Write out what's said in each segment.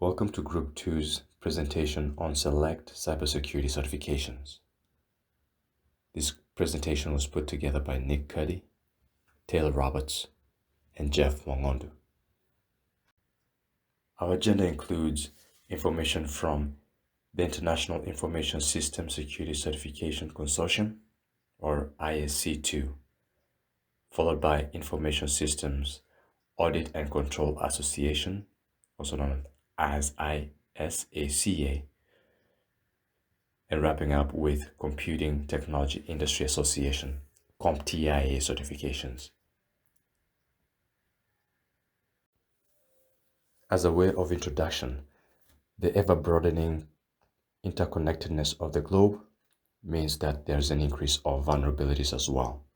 Welcome to Group 2's presentation on Select Cybersecurity Certifications. This presentation was put together by Nickolas Cuddie, Taylor Roberts, and Geoffery Wangondu. Our agenda includes information from the International Information System Security Certification Consortium, or ISC2, followed by Information Systems Audit and Control Association, also known as ISACA, and wrapping up with Computing Technology Industry Association, CompTIA certifications. As a way of introduction, the ever-broadening interconnectedness of the globe means that there's an increase of vulnerabilities as well.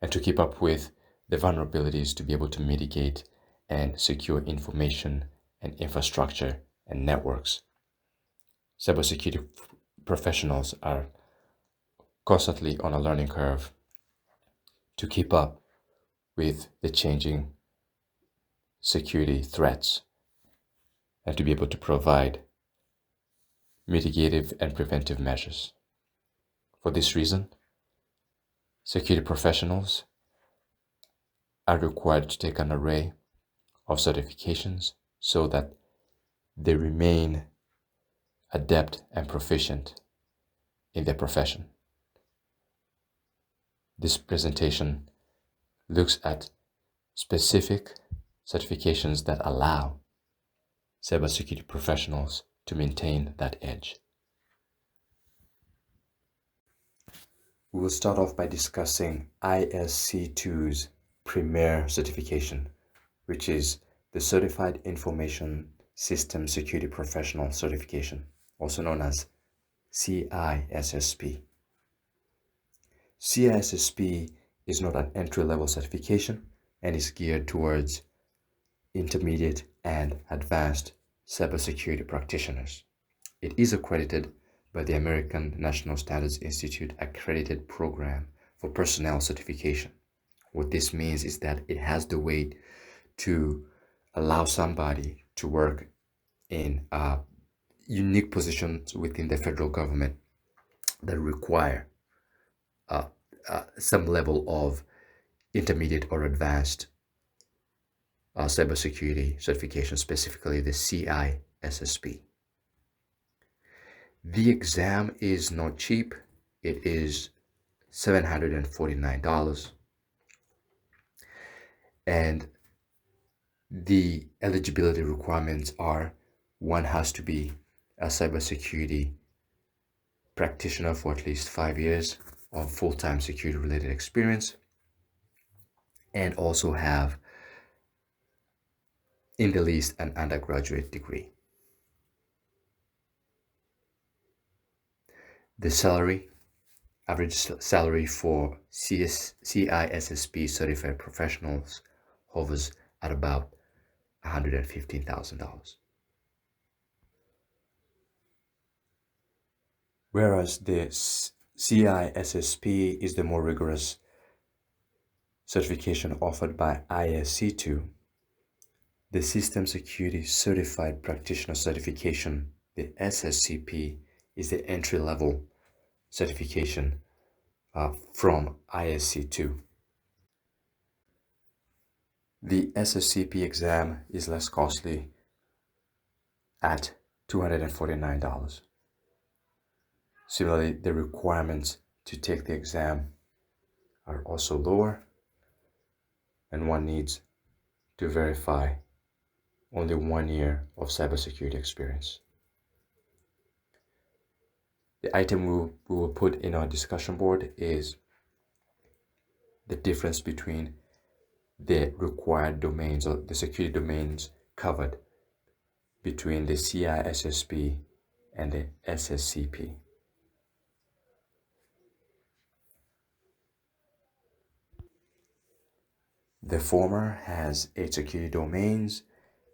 And to keep up with the vulnerabilities, to be able to mitigate and secure information and infrastructure and networks, cybersecurity professionals are constantly on a learning curve to keep up with the changing security threats and to be able to provide mitigative and preventive measures. For this reason, security professionals are required to take an array of certifications so that they remain adept and proficient in their profession. This presentation looks at specific certifications that allow cybersecurity professionals to maintain that edge. We will start off by discussing ISC2's premier certification, which is the Certified Information System Security Professional Certification, also known as CISSP. CISSP is not an entry-level certification and is geared towards intermediate and advanced cybersecurity practitioners. It is accredited by the American National Standards Institute accredited program for personnel certification. What this means is that it has the weight to allow somebody to work in unique positions within the federal government that require some level of intermediate or advanced cybersecurity certification, specifically the CISSP. The exam is not cheap. It is $749. And the eligibility requirements are: one has to be a cybersecurity practitioner for at least 5 years of full-time security-related experience, and also have in the least an undergraduate degree. The average salary for CISSP certified professionals hovers at about $115,000. Whereas the CISSP is the more rigorous certification offered by ISC2, the System Security Certified Practitioner Certification, the SSCP, is the entry-level certification from ISC2. The SSCP exam is less costly at $249. Similarly, the requirements to take the exam are also lower, and one needs to verify only 1 year of cybersecurity experience. The item we will put in our discussion board is the difference between the required domains or the security domains covered between the CISSP and the SSCP. The former has 8 security domains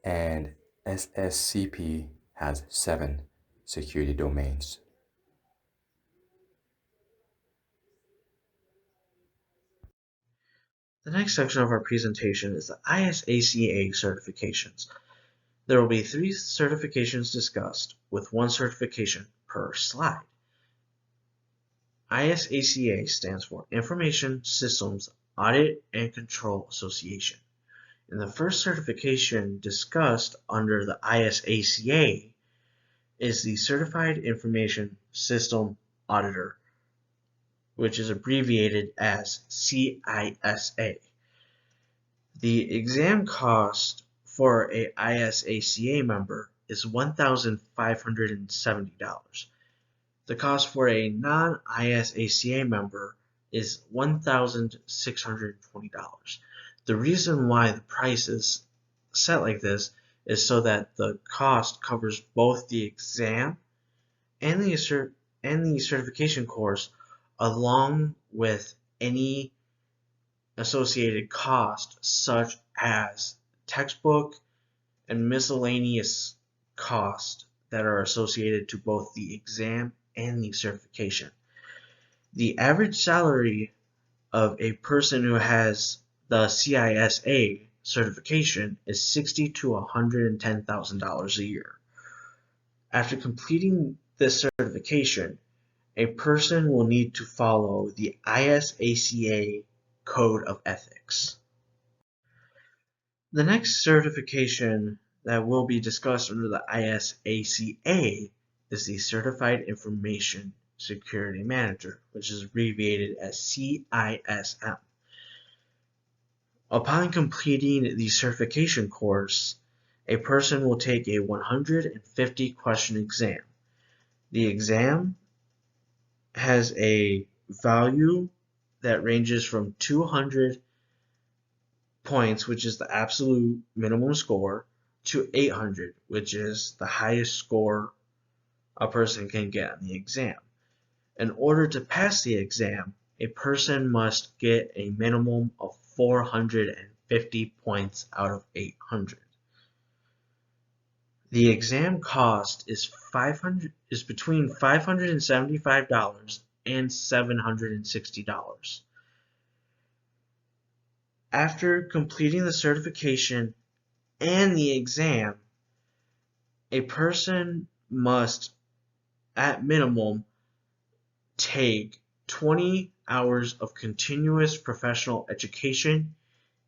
and SSCP has 7 security domains. The next section of our presentation is the ISACA certifications. There will be 3 certifications discussed, with 1 certification per slide. ISACA stands for Information Systems Audit and Control Association. And the first certification discussed under the ISACA is the Certified Information System Auditor, which is abbreviated as CISA. The exam cost for a ISACA member is $1,570. The cost for a non-ISACA member is $1,620. The reason why the price is set like this is so that the cost covers both the exam and the certification course, along with any associated cost such as textbook and miscellaneous costs that are associated to both the exam and the certification. The average salary of a person who has the CISA certification is $60,000 to $110,000 a year. After completing this certification, a person will need to follow the ISACA Code of Ethics. The next certification that will be discussed under the ISACA is the Certified Information Security Manager, which is abbreviated as CISM. Upon completing the certification course, a person will take a 150 question exam. The exam has a value that ranges from 200 points, which is the absolute minimum score, to 800, which is the highest score a person can get on the exam. In order to pass the exam, a person must get a minimum of 450 points out of 800. The exam cost is between $575 and $760. After completing the certification and the exam, a person must, at minimum, take 20 hours of continuous professional education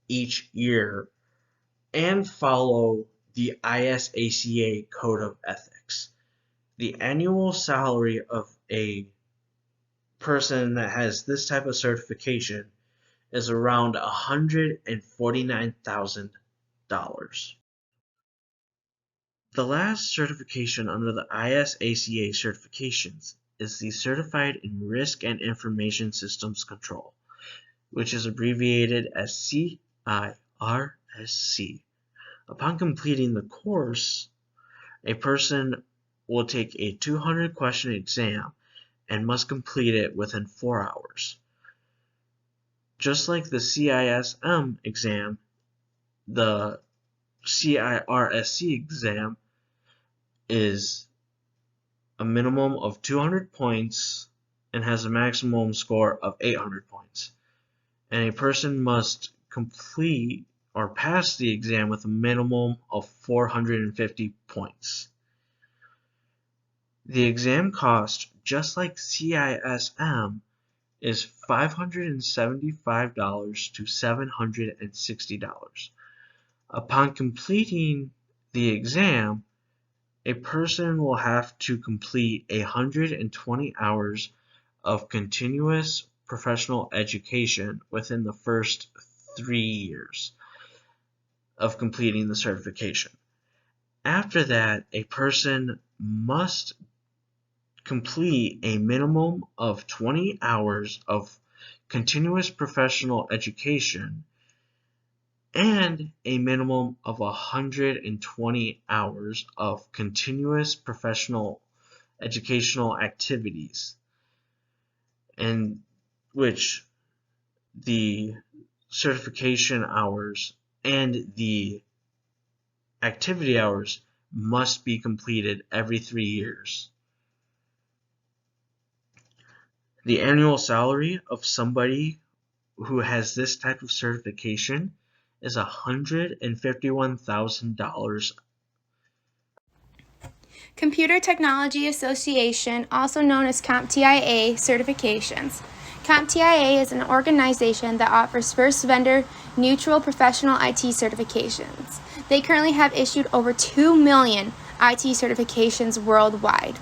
each year and follow the ISACA Code of Ethics. The annual salary of a person that has this type of certification is around $149,000. The last certification under the ISACA certifications is the Certified in Risk and Information Systems Control, which is abbreviated as CIRSC. Upon completing the course, a person will take a 200 question exam and must complete it within 4 hours. Just like the CISM exam, the CIRSC exam is a minimum of 200 points and has a maximum score of 800 points. And a person must complete or pass the exam with a minimum of 450 points. The exam cost, just like CISM, is $575 to $760. Upon completing the exam, a person will have to complete 120 hours of continuous professional education within the first 3 years of completing the certification. After that, a person must complete a minimum of 20 hours of continuous professional education and a minimum of 120 hours of continuous professional educational activities, in which the certification hours and the activity hours must be completed every 3 years. The annual salary of somebody who has this type of certification is $151,000 Computer Technology Association, also known as CompTIA certifications. CompTIA is an organization that offers first vendor neutral professional IT certifications. They currently have issued over 2 million IT certifications worldwide.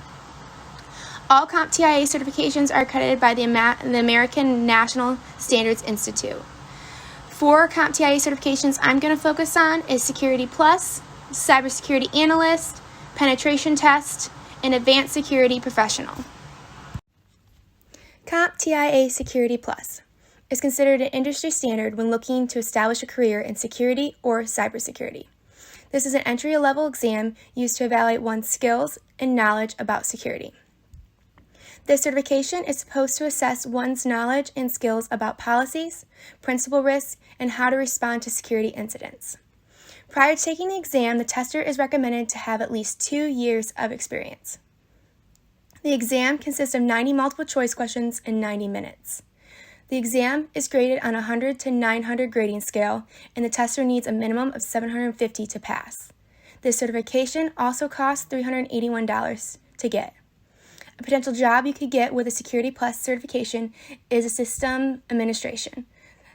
All CompTIA certifications are accredited by the American National Standards Institute. 4 CompTIA certifications I'm going to focus on is Security Plus, Cybersecurity Analyst, Penetration Test, and Advanced Security Professional. CompTIA Security Plus is considered an industry standard when looking to establish a career in security or cybersecurity. This is an entry-level exam used to evaluate one's skills and knowledge about security. This certification is supposed to assess one's knowledge and skills about policies, principal risks, and how to respond to security incidents. Prior to taking the exam, the tester is recommended to have at least 2 years of experience. The exam consists of 90 multiple choice questions in 90 minutes. The exam is graded on a 100 to 900 grading scale, and the tester needs a minimum of 750 to pass. This certification also costs $381 to get. A potential job you could get with a Security Plus certification is a system administration.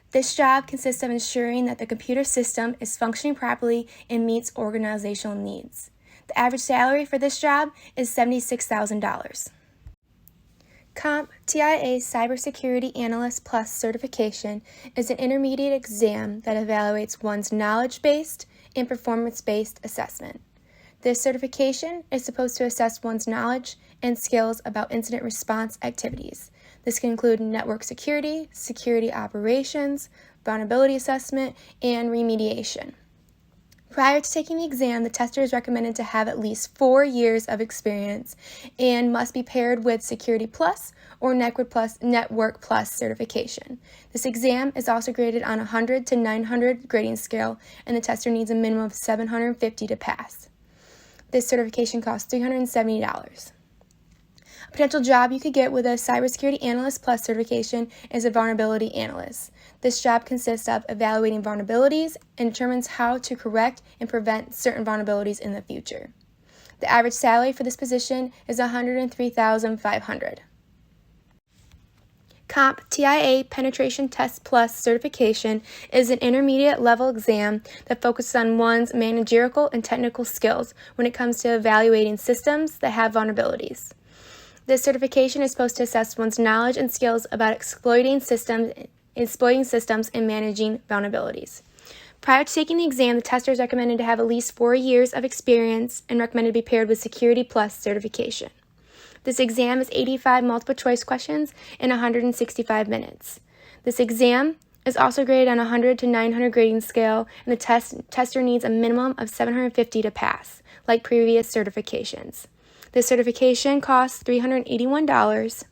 This job consists of ensuring that the computer system is functioning properly and meets organizational needs. The average salary for this job is $76,000. CompTIA Cybersecurity Analyst Plus certification is an intermediate exam that evaluates one's knowledge-based and performance-based assessment. This certification is supposed to assess one's knowledge and skills about incident response activities. This can include network security, security operations, vulnerability assessment, and remediation. Prior to taking the exam, the tester is recommended to have at least 4 years of experience and must be paired with Security Plus or Network Plus certification. This exam is also graded on a 100 to 900 grading scale, and the tester needs a minimum of 750 to pass. This certification costs $370. A potential job you could get with a Cybersecurity Analyst Plus certification is a Vulnerability Analyst. This job consists of evaluating vulnerabilities and determines how to correct and prevent certain vulnerabilities in the future. The average salary for this position is $103,500. CompTIA Penetration Test Plus certification is an intermediate level exam that focuses on one's managerial and technical skills when it comes to evaluating systems that have vulnerabilities. This certification is supposed to assess one's knowledge and skills about exploiting systems and managing vulnerabilities. Prior to taking the exam, the tester is recommended to have at least 4 years of experience and recommended to be paired with Security Plus certification. This exam is 85 multiple choice questions in 165 minutes. This exam is also graded on a 100 to 900 grading scale, and the tester needs a minimum of 750 to pass, like previous certifications. This certification costs $381.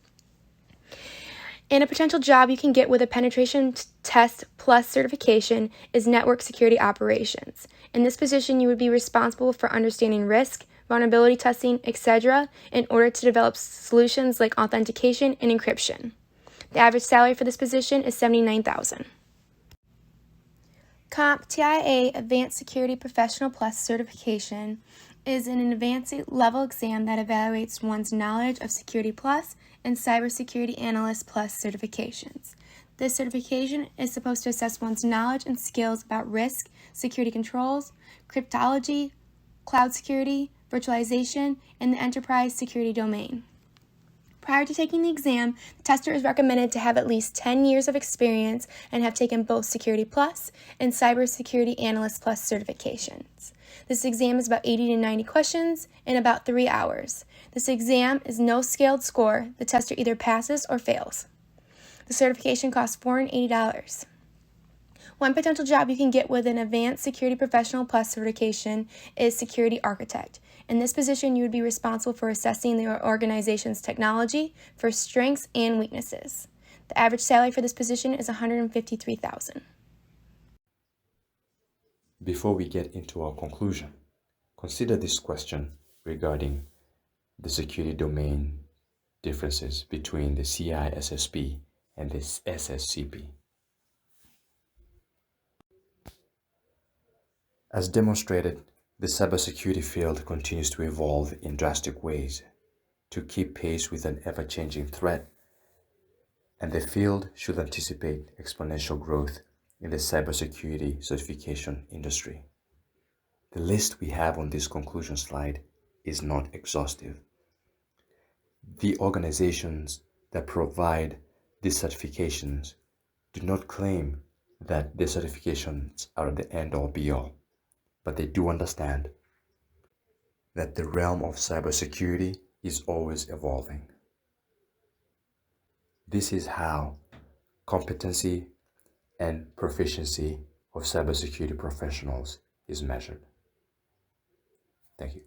And a potential job you can get with a Penetration Test Plus certification is Network Security Operations. In this position, you would be responsible for understanding risk, vulnerability testing, etc., in order to develop solutions like authentication and encryption. The average salary for this position is $79,000. CompTIA Advanced Security Professional Plus certification is an advanced level exam that evaluates one's knowledge of Security Plus and Cybersecurity Analyst Plus certifications. This certification is supposed to assess one's knowledge and skills about risk, security controls, cryptology, cloud security, virtualization, and the enterprise security domain. Prior to taking the exam, the tester is recommended to have at least 10 years of experience and have taken both Security Plus and Cybersecurity Analyst Plus certifications. This exam is about 80 to 90 questions in about 3 hours. This exam is no scaled score. The tester either passes or fails. The certification costs $480. One potential job you can get with an Advanced Security Professional Plus certification is Security Architect. In this position, you would be responsible for assessing the organization's technology for strengths and weaknesses. The average salary for this position is $153,000. Before we get into our conclusion, consider this question regarding the security domain differences between the CISSP and the SSCP. As demonstrated The cybersecurity field continues to evolve in drastic ways to keep pace with an ever-changing threat, and the field should anticipate exponential growth in the cybersecurity certification industry. The list we have on this conclusion slide is not exhaustive. The organizations that provide these certifications do not claim that their certifications are the end-all be-all, but they do understand that the realm of cybersecurity is always evolving. This is how competency and proficiency of cybersecurity professionals is measured. Thank you.